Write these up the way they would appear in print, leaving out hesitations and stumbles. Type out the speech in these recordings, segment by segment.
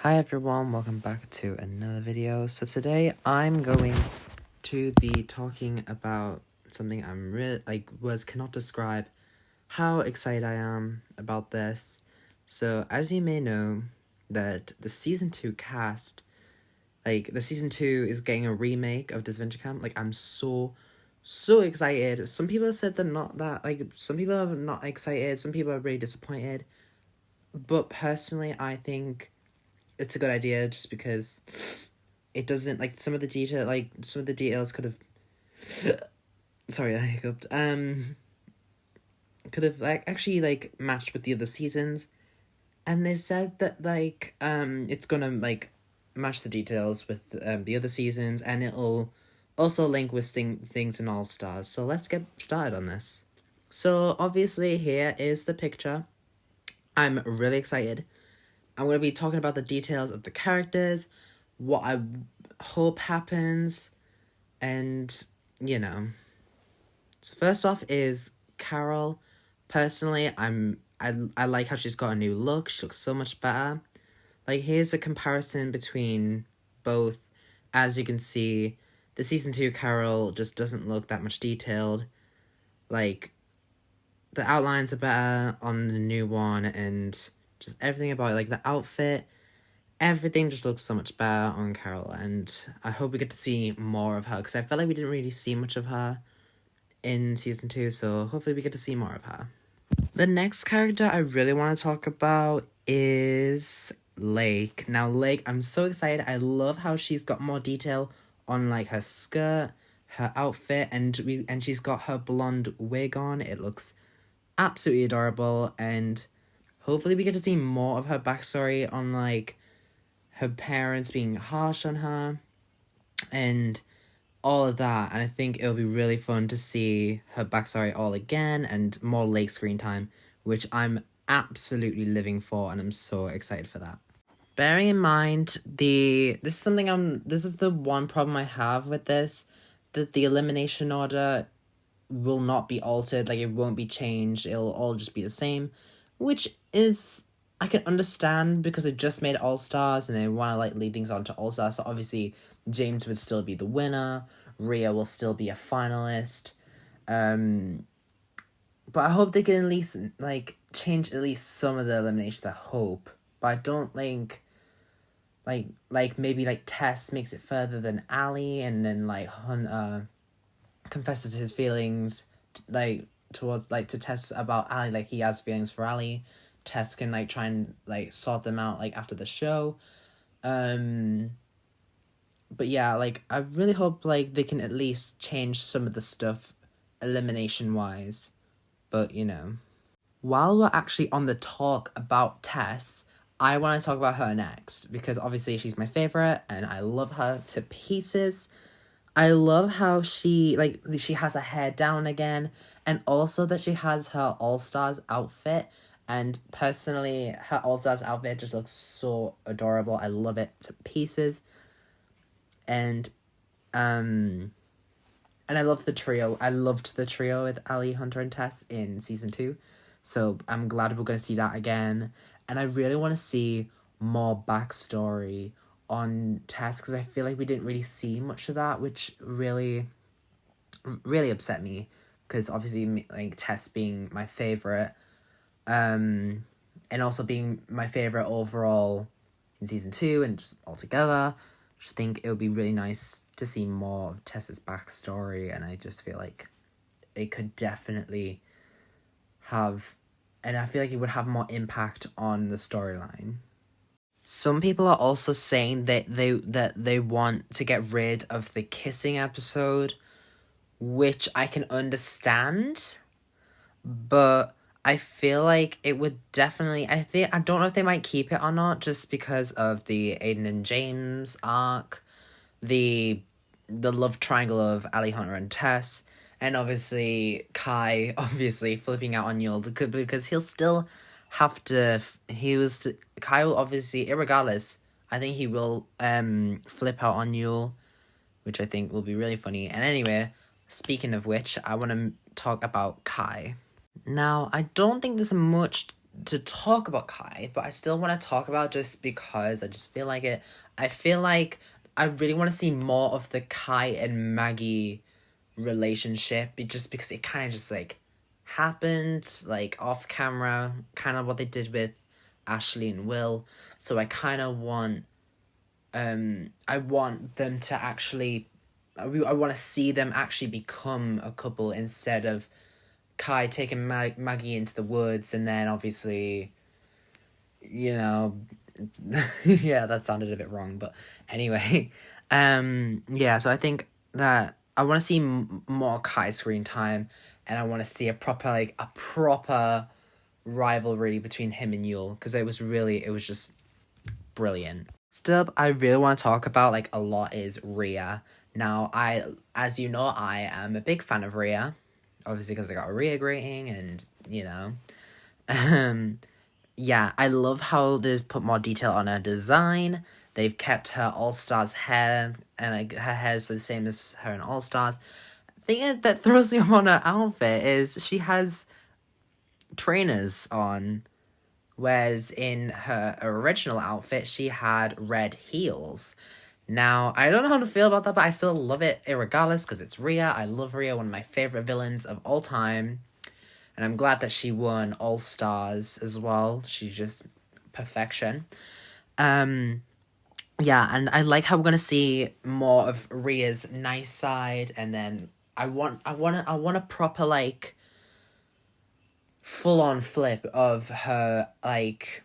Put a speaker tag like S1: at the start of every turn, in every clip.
S1: Hi everyone, welcome back to another video. So today I'm going to be talking about something I'm really words cannot describe how excited I am about this. So as you may know, that the season 2 cast, the season 2 is getting a remake of Disventure Camp. I'm so excited. Some people have said they're not that, some people are not excited, some people are really disappointed. But personally, I think it's a good idea just because it doesn't, some of the details could have sorry, I hiccuped. Could have actually matched with the other seasons. And they said that it's gonna match the details with the other seasons, and it'll also link with things in All Stars. So let's get started on this. So obviously here is the picture. I'm really excited. I'm going to be talking about the details of the characters, what I hope happens, and, you know. So first off is Carol. Personally, I like how she's got a new look. She looks so much better. Here's a comparison between both. As you can see, the season 2 Carol just doesn't look that much detailed. The outlines are better on the new one, and just everything about it, the outfit, everything just looks so much better on Carol, and I hope we get to see more of her, because I felt like we didn't really see much of her in season 2, so hopefully we get to see more of her. The next character I really want to talk about is Lake. Now, Lake, I'm so excited. I love how she's got more detail on, her skirt, her outfit, and she's got her blonde wig on. It looks absolutely adorable, and hopefully we get to see more of her backstory on, her parents being harsh on her and all of that. And I think it'll be really fun to see her backstory all again and more Lake screen time, which I'm absolutely living for, and I'm so excited for that. Bearing in mind, this is the one problem I have with this, that the elimination order will not be altered, it won't be changed, it'll all just be the same, which is, I can understand, because they just made All Stars and they want to lead things on to All Stars. So obviously James would still be the winner, Rhea will still be a finalist, but I hope they can at least change at least some of the eliminations. I hope, but I don't think maybe Tess makes it further than Ali, and then Hunter confesses his feelings towards to Tess about Ali, he has feelings for Ali. Tess can try and sort them out after the show. But yeah, I really hope they can at least change some of the stuff elimination wise. But while we're actually on the talk about Tess, I want to talk about her next, because obviously she's my favorite and I love her to pieces. I love how she has her hair down again, and also that she has her All-Stars outfit. And personally, her All-Stars outfit just looks so adorable. I love it to pieces. And I love the trio. I loved the trio with Ali, Hunter, and Tess in season 2. So I'm glad we're going to see that again. And I really want to see more backstory on Tess, because I feel like we didn't really see much of that, which really upset me, because obviously Tess being my favorite, and also being my favorite overall in season 2 and just altogether, I just think it would be really nice to see more of Tess's backstory, and I just feel like it could definitely have, and I feel like it would have more impact on the storyline. Some people are also saying that they want to get rid of the kissing episode, which I can understand, but I feel like it would definitely, I don't know if they might keep it or not, just because of the Aiden and James arc, the love triangle of Ali, Hunter, and Tess, and obviously Kai flipping out on Yul, because he'll still have to, Kai will obviously, irregardless, I think he will flip out on Yul, which I think will be really funny. And anyway, speaking of which, I want to talk about Kai. Now, I don't think there's much to talk about Kai, but I still want to talk about just because I just feel like it. I feel like I really want to see more of the Kai and Maggie relationship, just because it kind of just like happened like off camera, kind of what they did with Ashley and Will. So I kind of want I want them to actually I want to see them actually become a couple instead of Kai taking Maggie into the woods and then obviously, you know, yeah, that sounded a bit wrong, but anyway, yeah. So I think that I want to see more Kai screen time, and I want to see a proper rivalry between him and Yule, because it was just brilliant. Stuff I really want to talk about like a lot is Rhea. Now, as you know, I am a big fan of Rhea, obviously because I got a Rhea rating, and um, yeah, I love how they've put more detail on her design. They've kept her All Stars hair, and like her hair's the same as her in All Stars. The thing that throws me off on her outfit is she has trainers on, whereas in her original outfit she had red heels. Now, I don't know how to feel about that, but I still love it regardless because it's Rhea. I love Rhea, one of my favorite villains of all time. And I'm glad that she won All Stars as well. She's just perfection. Yeah, and I like how we're gonna see more of Rhea's nice side, and then I want a proper like full on flip of her like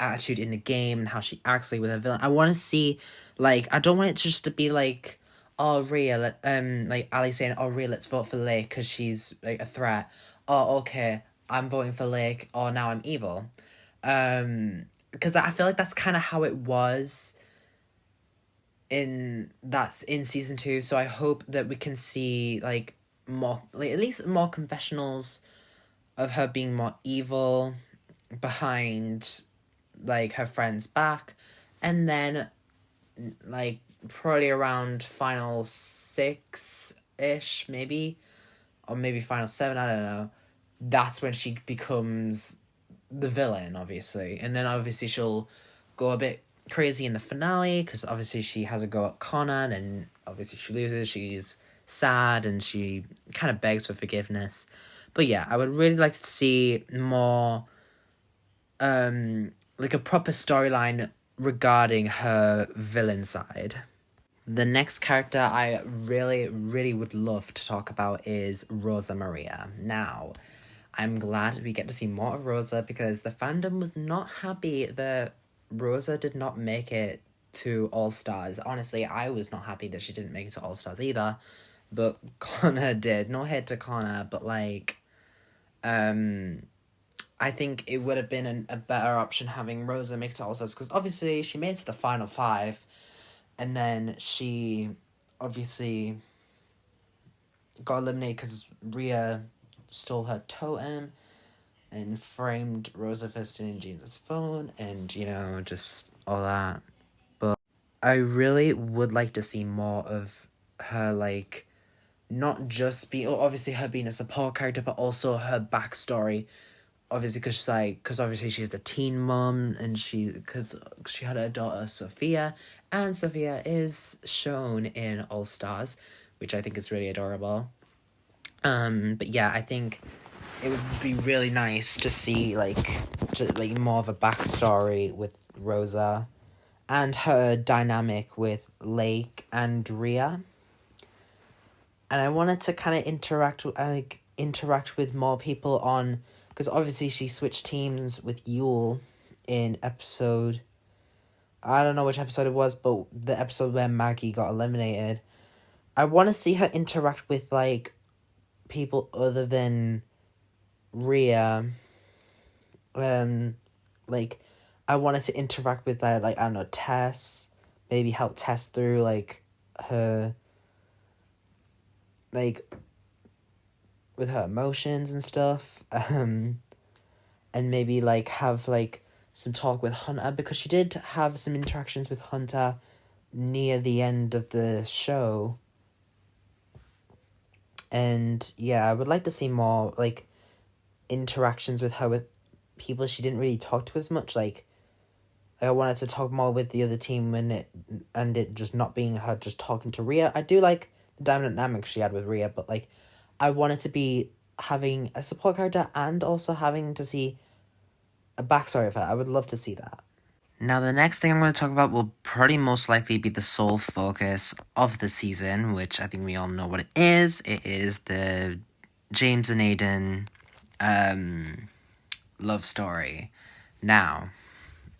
S1: attitude in the game and how she acts like with her villain. I want to see like I don't want it just to be like, oh Rhea, like Ali saying, oh Rhea, let's vote for Lake because she's like a threat. Oh okay, I'm voting for Lake. Oh now I'm evil. Because I feel like that's kind of how it was in season 2. So I hope that we can see like more, like at least more confessionals of her being more evil behind like her friend's back, and then like probably around final 6-ish maybe, or maybe final 7, I don't know, that's when she becomes the villain obviously, and then obviously she'll go a bit crazy in the finale because obviously she has a go at Connor, and then obviously she loses, she's sad, and she kind of begs for forgiveness. But yeah, I would really like to see more like a proper storyline regarding her villain side. The next character I really, really would love to talk about is Rosa Maria. Now, I'm glad we get to see more of Rosa because the fandom was not happy that Rosa did not make it to All Stars. Honestly, I was not happy that she didn't make it to All Stars either, but Connor did. No hate to Connor, but like, I think it would have been a better option having Rosa make it to All Stars because obviously she made it to the final 5, and then she obviously got eliminated because Rhea stole her totem and framed Rosa for stealing Jean's phone, and just all that. But I really would like to see more of her, like, not just be obviously her being a support character, but also her backstory. Obviously, because obviously she's the teen mom, and because she had her daughter Sophia, and Sophia is shown in All Stars, which I think is really adorable. But yeah, I think it would be really nice to see like more of a backstory with Rosa, and her dynamic with Lake and Rhea. And I wanted to kind of interact with more people on, because obviously she switched teams with Yule in episode, I don't know which episode it was, but the episode where Maggie got eliminated. I want to see her interact with like people other than Rhea. Like I wanted to interact with like I don't know, Tess, maybe help Tess through like her, like with her emotions and stuff, and maybe like have like some talk with Hunter, because she did have some interactions with Hunter near the end of the show. And yeah, I would like to see more like interactions with her with people she didn't really talk to as much. Like, I wanted to talk more with the other team and it just not being her just talking to Rhea. I do like the dynamic she had with Rhea, but like, I wanted to be having a support character and also having to see a backstory of her. I would love to see that. Now, the next thing I'm going to talk about will pretty most likely be the sole focus of the season, which I think we all know what it is. It is the James and Aiden love story. Now,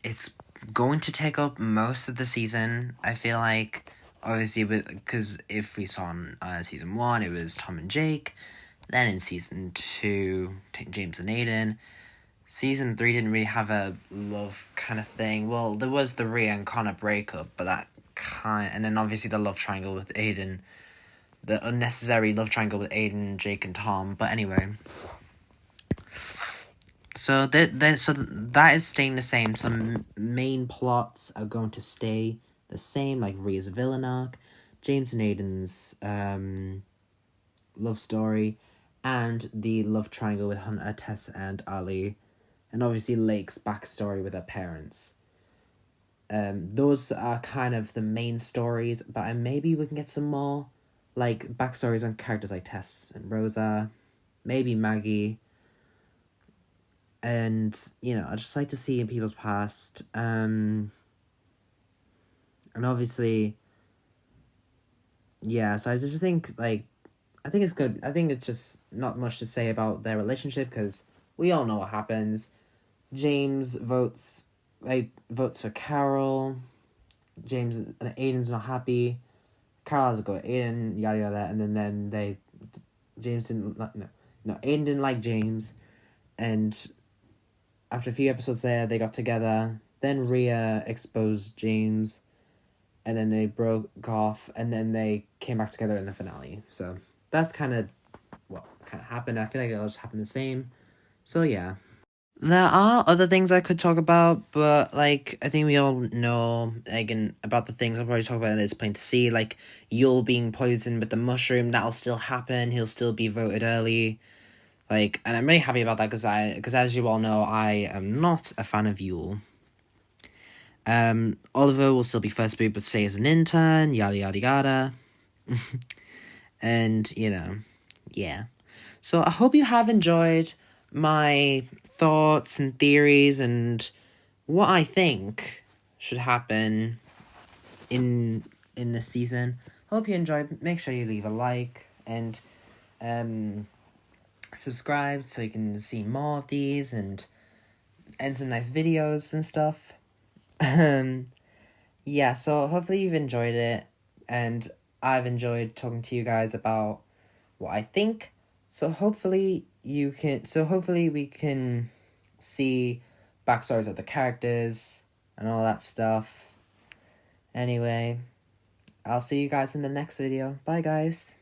S1: it's going to take up most of the season, I feel like. Obviously, because if we saw in season 1, it was Tom and Jake. Then in season 2, James and Aiden. Season 3 didn't really have a love kind of thing. Well, there was the Rhea and Connor breakup, but that and then obviously the love triangle with Aiden. The unnecessary love triangle with Aiden, Jake, and Tom. But anyway. So that is staying the same. Some main plots are going to stay the same, like Rhea's villain arc, James and Aiden's love story, and the love triangle with Hunter, Tess, and Ali. And obviously Lake's backstory with her parents. Those are kind of the main stories, but maybe we can get some more, like, backstories on characters like Tess and Rosa, maybe Maggie. And, you know, I just like to see in people's past. And obviously, yeah, so I just think, like, I think it's good. I think it's just not much to say about their relationship, because we all know what happens. James votes for Carol. James and Aiden's not happy. Carol has to go with Aiden, yada yada, and then James didn't like Aiden didn't like James, and after a few episodes there, they got together. Then Rhea exposed James, and then they broke off, and then they came back together in the finale. So that's kind of what kind of happened. I feel like it'll just happen the same. So yeah. There are other things I could talk about, but, like, I think we all know, again, about the things I'll probably talk about. It's plain to see, like, Yul being poisoned with the mushroom, that'll still happen. He'll still be voted early. Like, and I'm really happy about that, because as you all know, I am not a fan of Yul. Oliver will still be first boot, but stay as an intern, yada yada yada. And, you know, yeah. So I hope you have enjoyed my thoughts and theories and what I think should happen in this season. Hope you enjoyed. Make sure you leave a like and subscribe so you can see more of these and some nice videos and stuff. Yeah, so hopefully you've enjoyed it, and I've enjoyed talking to you guys about what I think. So hopefully we can see backstories of the characters and all that stuff. Anyway, I'll see you guys in the next video. Bye, guys.